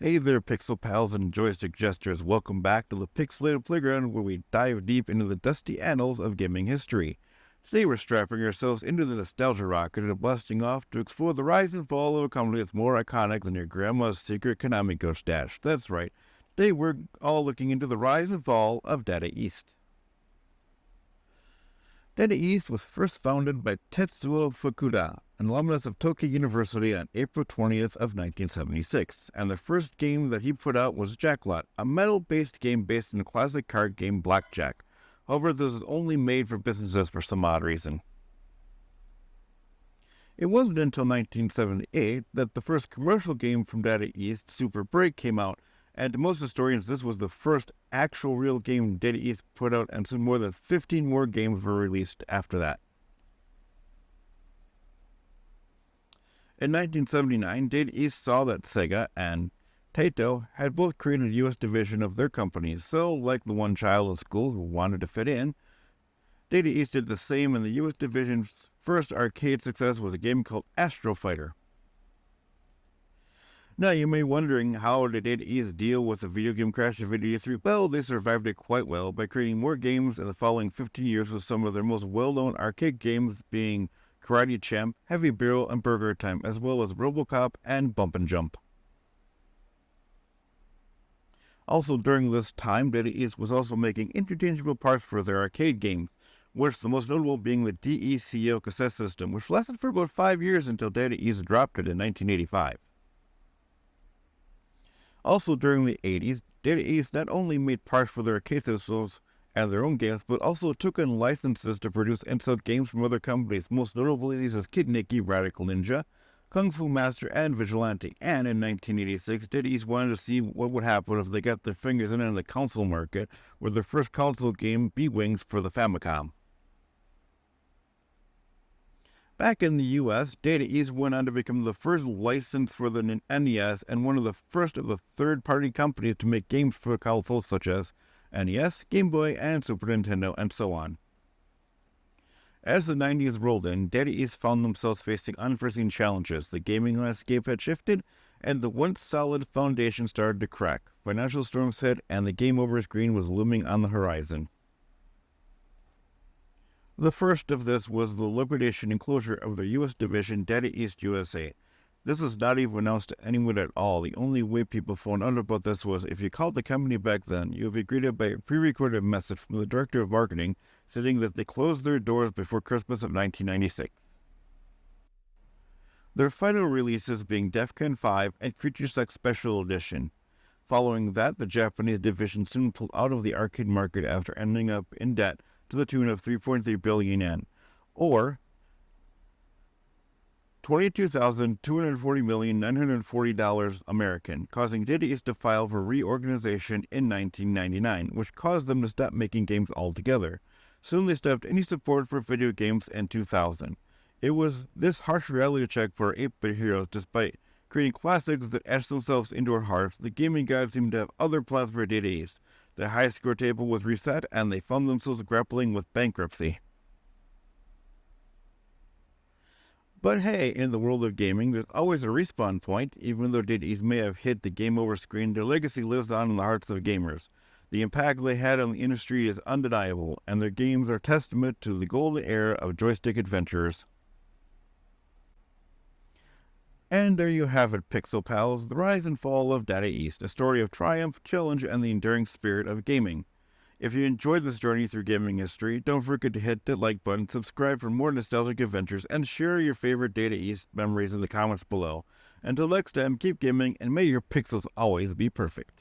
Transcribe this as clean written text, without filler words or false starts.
Hey there, Pixel Pals and Joystick Jesters. Welcome back to the Pixelated Playground, where we dive deep into the dusty annals of gaming history. Today we're strapping ourselves into the nostalgia rocket and blasting off to explore the rise and fall of a company that's more iconic than your grandma's secret Konami Ghost Dash. That's right. Today we're all looking into the rise and fall of Data East. Data East was first founded by Tetsuo Fukuda, an alumnus of Tokyo University, on April 20th of 1976, and the first game that he put out was Jacklot, a metal-based game based on the classic card game Blackjack. However, this is only made for businesses for some odd reason. It wasn't until 1978 that the first commercial game from Data East, Superbreak, came out, and to most historians this was the first actual real game Data East put out, and some more than 15 more games were released after that. In 1979, Data East saw that Sega and Taito had both created a U.S. division of their companies, so like the one child in school who wanted to fit in, Data East did the same, and the U.S. division's first arcade success was a game called Astro Fighter. Now, you may be wondering, how did Data East deal with the video game crash of Data 3? Well, they survived it quite well by creating more games in the following 15 years, with some of their most well-known arcade games being Karate Champ, Heavy Barrel, and BurgerTime, as well as RoboCop and Bump and Jump. Also during this time, Data East was also making interchangeable parts for their arcade games, with the most notable being the DECO cassette system, which lasted for about 5 years until Data East dropped it in 1985. Also during the 80s, Data East not only made parts for their arcade systems and their own games, but also took in licenses to produce and sell games from other companies, most notably these as Kid Nicky, Radical Ninja, Kung Fu Master, and Vigilante. And in 1986, Data East wanted to see what would happen if they got their fingers in the console market, with their first console game, B-Wings, for the Famicom. Back in the US, Data East went on to become the first license for the NES and one of the first of the third-party companies to make games for consoles such as NES, Game Boy, and Super Nintendo, and so on. As the 90s rolled in, Data East found themselves facing unforeseen challenges. The gaming landscape had shifted, and the once solid foundation started to crack. Financial storms hit, and the game over screen was looming on the horizon. The first of this was the liquidation and closure of their U.S. division, Data East USA. This was not even announced to anyone at all. The only way people found out about this was if you called the company back then, you would be greeted by a pre-recorded message from the director of marketing stating that they closed their doors before Christmas of 1996. Their final releases being Defcon 5 and Creature Sex Special Edition. Following that, the Japanese division soon pulled out of the arcade market after ending up in debt to the tune of 3.3 billion yen, or $22,240,940 American, causing Data East to file for reorganization in 1999, which caused them to stop making games altogether. Soon they stopped any support for video games in 2000. It was this harsh reality check for 8-bit heroes. Despite creating classics that etched themselves into our hearts, the gaming gods seemed to have other plans for Data East. The high score table was reset, and they found themselves grappling with bankruptcy. But hey, in the world of gaming, there's always a respawn point. Even though Data East may have hit the game over screen, their legacy lives on in the hearts of gamers. The impact they had on the industry is undeniable, and their games are testament to the golden era of joystick adventurers. And there you have it, Pixel Pals, the rise and fall of Data East, a story of triumph, challenge, and the enduring spirit of gaming. If you enjoyed this journey through gaming history, don't forget to hit the like button, subscribe for more nostalgic adventures, and share your favorite Data East memories in the comments below. Until next time, keep gaming, and may your pixels always be perfect.